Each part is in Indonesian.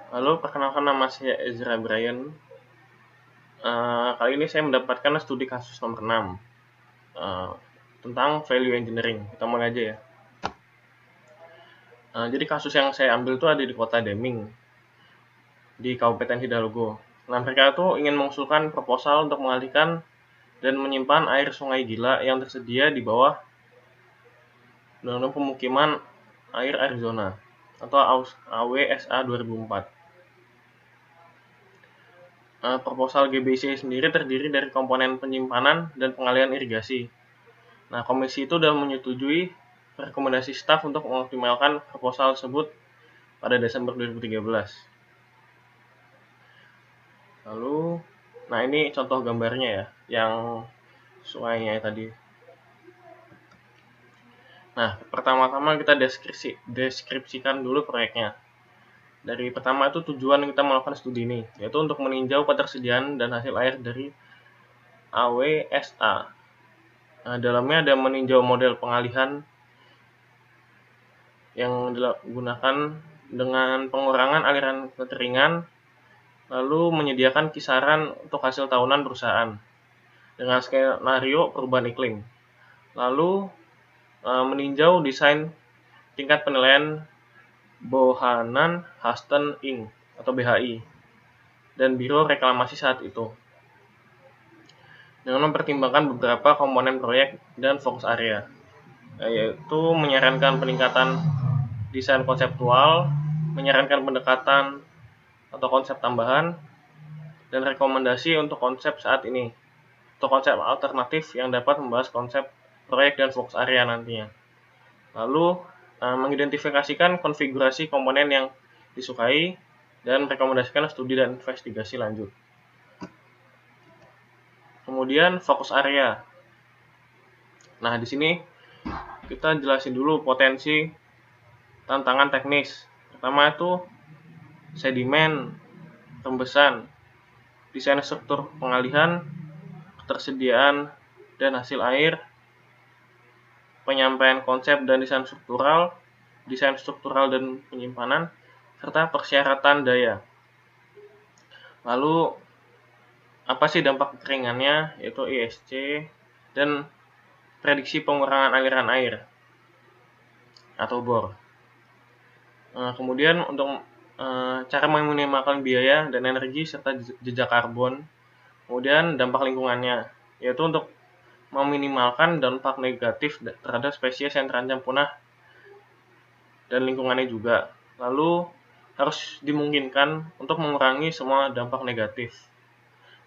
Halo, perkenalkan nama saya Ezra Brian. Kali ini saya mendapatkan studi kasus nomor 6 tentang value engineering. Kita mulai aja ya. Jadi kasus yang saya ambil itu ada di kota Deming, di Kabupaten Hidalgo. Nah, mereka itu ingin mengusulkan proposal untuk mengalihkan dan menyimpan air sungai Gila yang tersedia di bawah undang-undang pemukiman air Arizona atau AWSA 2004. Proposal GBC sendiri terdiri dari komponen penyimpanan dan pengalihan irigasi. Nah, komisi itu sudah menyetujui rekomendasi staf untuk mengoptimalkan proposal tersebut pada Desember 2013. Lalu, nah ini contoh gambarnya ya, yang sungainya tadi. Nah, pertama-tama kita deskripsikan dulu proyeknya. Dari pertama itu tujuan kita melakukan studi ini, yaitu untuk meninjau ketersediaan dan hasil air dari AWSA. Nah, dalamnya ada meninjau model pengalihan yang digunakan dengan pengurangan aliran kekeringan, lalu menyediakan kisaran untuk hasil tahunan perusahaan dengan skenario perubahan iklim. Lalu meninjau desain tingkat penilaian Bohannan Huston Inc. atau BHI dan Biro Reklamasi saat itu, dengan mempertimbangkan beberapa komponen proyek dan fokus area, yaitu menyarankan peningkatan desain konseptual, menyarankan pendekatan atau konsep tambahan, dan rekomendasi untuk konsep saat ini, atau konsep alternatif yang dapat membahas konsep proyek dan fokus area nantinya. Lalu mengidentifikasikan konfigurasi komponen yang disukai dan merekomendasikan studi dan investigasi lanjut. Kemudian fokus area. Nah, di sini kita jelasin dulu potensi tantangan teknis. Pertama itu sedimen, rembesan, desain struktur pengalihan, ketersediaan dan hasil air, penyampaian konsep dan desain struktural dan penyimpanan, serta persyaratan daya. Lalu, apa sih dampak kekeringannya, yaitu ISC, dan prediksi pengurangan aliran air atau BOR. Kemudian untuk cara meminimalkan biaya dan energi serta jejak karbon. Kemudian dampak lingkungannya, yaitu untuk meminimalkan dampak negatif terhadap spesies yang terancam punah dan lingkungannya juga. Lalu harus dimungkinkan untuk mengurangi semua dampak negatif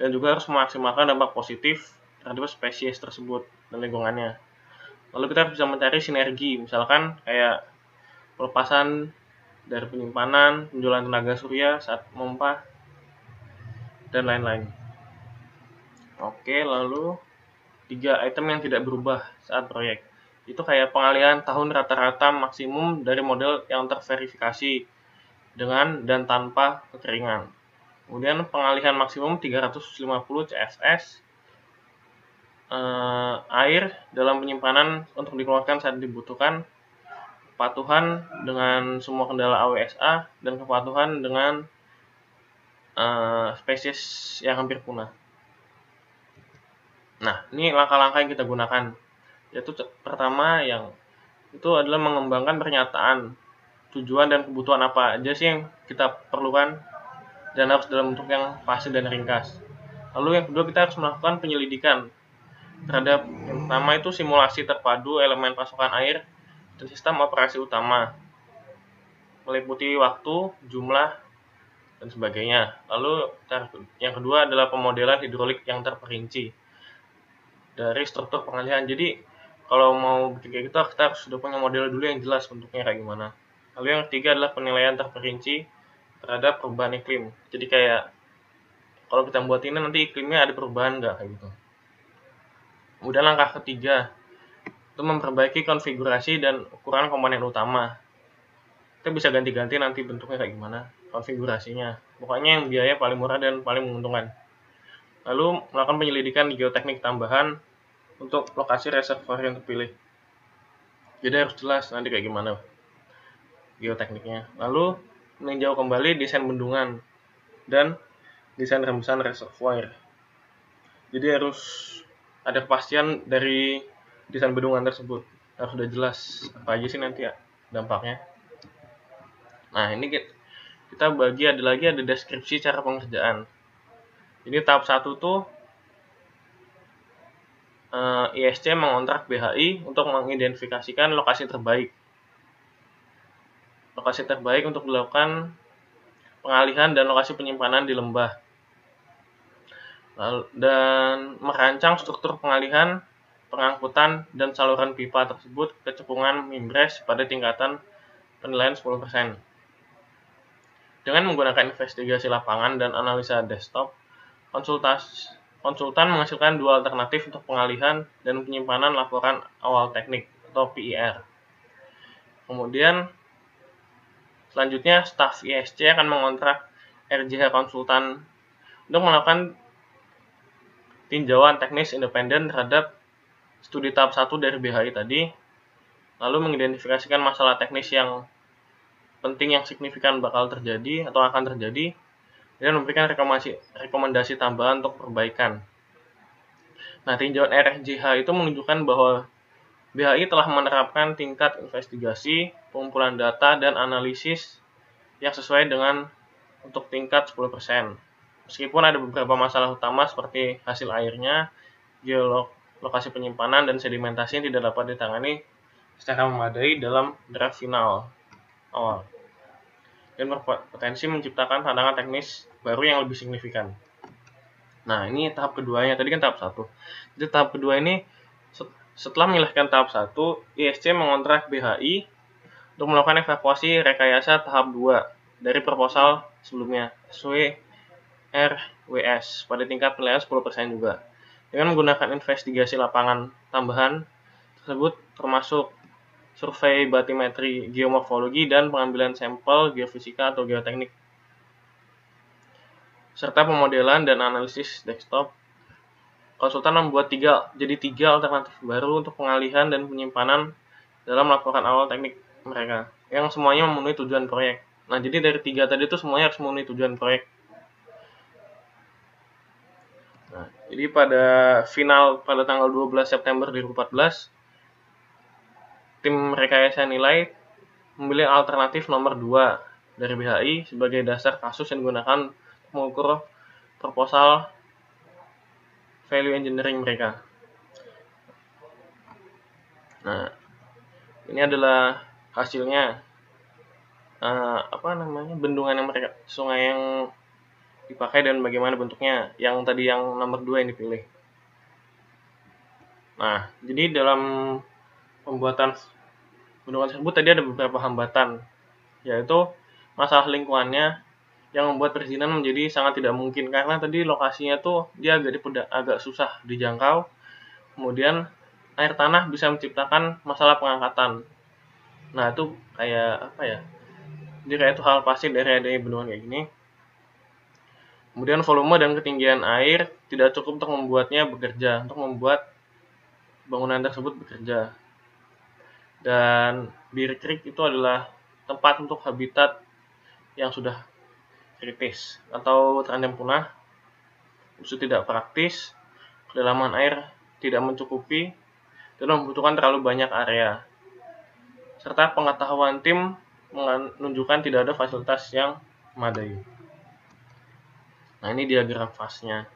dan juga harus memaksimalkan dampak positif terhadap spesies tersebut dan lingkungannya. Lalu kita bisa mencari sinergi, misalkan kayak pelepasan dari penyimpanan, penjualan tenaga surya saat pompa, dan lain-lain. Oke, lalu 3 item yang tidak berubah saat proyek. Itu kayak pengalihan tahun rata-rata maksimum dari model yang terverifikasi dengan dan tanpa kekeringan. Kemudian pengalihan maksimum 350 CFS air dalam penyimpanan untuk dikeluarkan saat dibutuhkan, kepatuhan dengan semua kendala AWSA, dan kepatuhan dengan spesies yang hampir punah. Nah, ini langkah-langkah yang kita gunakan. Yaitu pertama yang itu adalah mengembangkan pernyataan tujuan dan kebutuhan apa aja sih yang kita perlukan dan harus dalam bentuk yang pasti dan ringkas. Lalu yang kedua, kita harus melakukan penyelidikan terhadap yang pertama itu simulasi terpadu elemen pasokan air dan sistem operasi utama, meliputi waktu, jumlah, dan sebagainya. Lalu yang kedua adalah pemodelan hidrolik yang terperinci dari struktur pengalihan. Jadi kalau mau bikin kayak gitu, kita harus sudah punya model dulu yang jelas bentuknya kayak gimana. Lalu yang ketiga adalah penilaian terperinci terhadap perubahan iklim. Jadi kayak kalau kita buat ini nanti iklimnya ada perubahan nggak kayak gitu. Kemudian langkah ketiga itu memperbaiki konfigurasi dan ukuran komponen utama. Kita bisa ganti-ganti nanti bentuknya kayak gimana konfigurasinya. Pokoknya yang biaya paling murah dan paling menguntungkan. Lalu melakukan penyelidikan geoteknik tambahan untuk lokasi reservoir yang terpilih. Jadi harus jelas nanti kayak gimana geotekniknya. Lalu meninjau kembali desain bendungan dan desain rembesan reservoir. Jadi harus ada kepastian dari desain bendungan tersebut, harus sudah jelas apa aja sih nanti ya dampaknya. Nah, ini kita bagi ada deskripsi cara pengerjaan. Jadi tahap 1 tuh ISC mengontrak BHI untuk mengidentifikasikan lokasi terbaik untuk dilakukan pengalihan dan lokasi penyimpanan di lembah, dan merancang struktur pengalihan, pengangkutan, dan saluran pipa tersebut ke cekungan Mimbres pada tingkatan penilaian 10%. Dengan menggunakan investigasi lapangan dan analisa desktop, konsultan menghasilkan dua alternatif untuk pengalihan dan penyimpanan laporan awal teknik atau PIR. Kemudian selanjutnya staf ISC akan mengontrak RJH konsultan untuk melakukan tinjauan teknis independen terhadap studi tahap 1 dari BHI tadi, lalu mengidentifikasikan masalah teknis yang penting yang signifikan bakal terjadi atau akan terjadi, dan memberikan rekomendasi tambahan untuk perbaikan. Nah, tinjauan RJH itu menunjukkan bahwa BHI telah menerapkan tingkat investigasi, pengumpulan data, dan analisis yang sesuai dengan untuk tingkat 10%. Meskipun ada beberapa masalah utama seperti hasil airnya, lokasi penyimpanan, dan sedimentasi yang tidak dapat ditangani secara memadai dalam draft final awal, dan berpotensi menciptakan tantangan teknis baru yang lebih signifikan. Nah, ini tahap keduanya. Tadi kan tahap 1. Jadi tahap kedua ini setelah menyelesaikan tahap 1, ISC mengontrak BHI untuk melakukan evakuasi rekayasa tahap 2 dari proposal sebelumnya, SWRWS, pada tingkat penilaian 10% juga. Dengan menggunakan investigasi lapangan tambahan tersebut termasuk survei batimetri, geomorfologi, dan pengambilan sampel geofisika atau geoteknik, serta pemodelan dan analisis desktop. Konsultan membuat tiga alternatif baru untuk pengalihan dan penyimpanan dalam laporan awal teknik mereka, yang semuanya memenuhi tujuan proyek. Nah, jadi dari 3 tadi itu semuanya harus memenuhi tujuan proyek. Nah, jadi pada tanggal 12 September 2014, tim rekayasa nilai memilih alternatif nomor 2 dari BHI sebagai dasar kasus yang digunakan untuk mengukur proposal value engineering mereka. Nah, ini adalah hasilnya. Bendungan yang mereka, sungai yang dipakai dan bagaimana bentuknya, yang tadi yang nomor 2 yang dipilih. Nah, jadi dalam pembuatan bendungan tersebut tadi ada beberapa hambatan, yaitu masalah lingkungannya yang membuat perizinan menjadi sangat tidak mungkin, karena tadi lokasinya tuh dia agak susah dijangkau. Kemudian air tanah bisa menciptakan masalah pengangkatan. Nah, itu kayak apa ya? Jadi kayak itu hal pasti dari adanya bendungan kayak gini. Kemudian volume dan ketinggian air tidak cukup untuk membuat bangunan tersebut bekerja. Dan Bear Creek itu adalah tempat untuk habitat yang sudah kritis atau terancam punah, itu tidak praktis, kedalaman air tidak mencukupi, dan membutuhkan terlalu banyak area, serta pengetahuan tim menunjukkan tidak ada fasilitas yang memadai. Nah, ini diagram fasnya,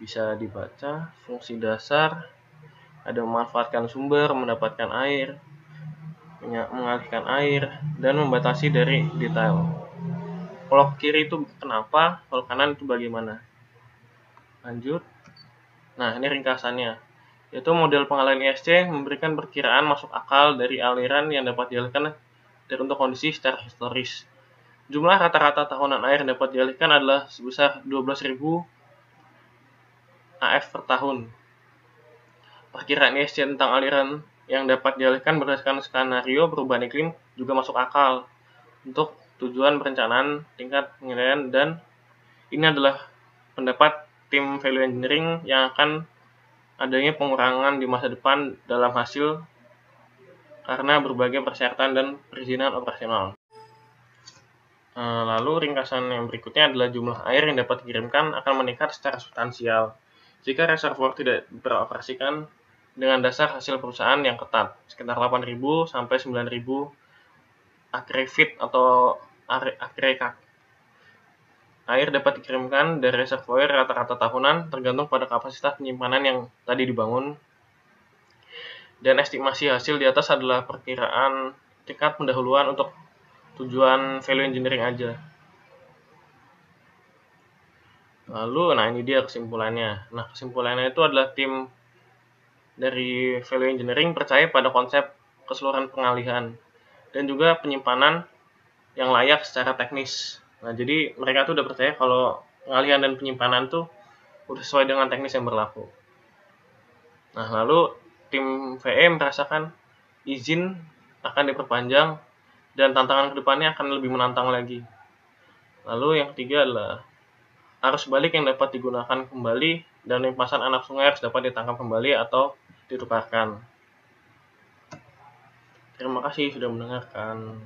bisa dibaca. Fungsi dasar ada memanfaatkan sumber, mendapatkan air, mengalihkan air, dan membatasi dari detail. Kalau kiri itu kenapa, kalau kanan itu bagaimana. Lanjut. Nah, ini ringkasannya, yaitu model pengalihan ISC memberikan perkiraan masuk akal dari aliran yang dapat dialihkan dari untuk kondisi secara historis. Jumlah rata-rata tahunan air yang dapat dialihkan adalah sebesar 12.000 AF per tahun. Perkiraan ISC tentang aliran yang dapat dialihkan berdasarkan skenario perubahan iklim juga masuk akal untuk tujuan perencanaan tingkat penilaian, dan ini adalah pendapat tim value engineering yang akan adanya pengurangan di masa depan dalam hasil karena berbagai persyaratan dan perizinan operasional. Lalu ringkasan yang berikutnya adalah jumlah air yang dapat dikirimkan akan meningkat secara substansial jika reservoir tidak beroperasikan dengan dasar hasil perusahaan yang ketat, sekitar 8.000 sampai 9.000 acre-feet atau acre. Air dapat dikirimkan dari reservoir rata-rata tahunan tergantung pada kapasitas penyimpanan yang tadi dibangun. Dan estimasi hasil di atas adalah perkiraan tingkat pendahuluan untuk tujuan value engineering aja. Lalu, nah ini dia kesimpulannya. Nah, kesimpulannya itu adalah tim dari value engineering percaya pada konsep keseluruhan pengalihan dan juga penyimpanan yang layak secara teknis. Nah, jadi mereka tuh udah percaya kalau pengalihan dan penyimpanan tuh udah sesuai dengan teknis yang berlaku. Nah, lalu tim VE merasakan izin akan diperpanjang dan tantangan kedepannya akan lebih menantang lagi. Lalu yang ketiga adalah arus balik yang dapat digunakan kembali dan limpasan anak sungai harus dapat ditangkap kembali atau ditukarkan. Terima kasih sudah mendengarkan.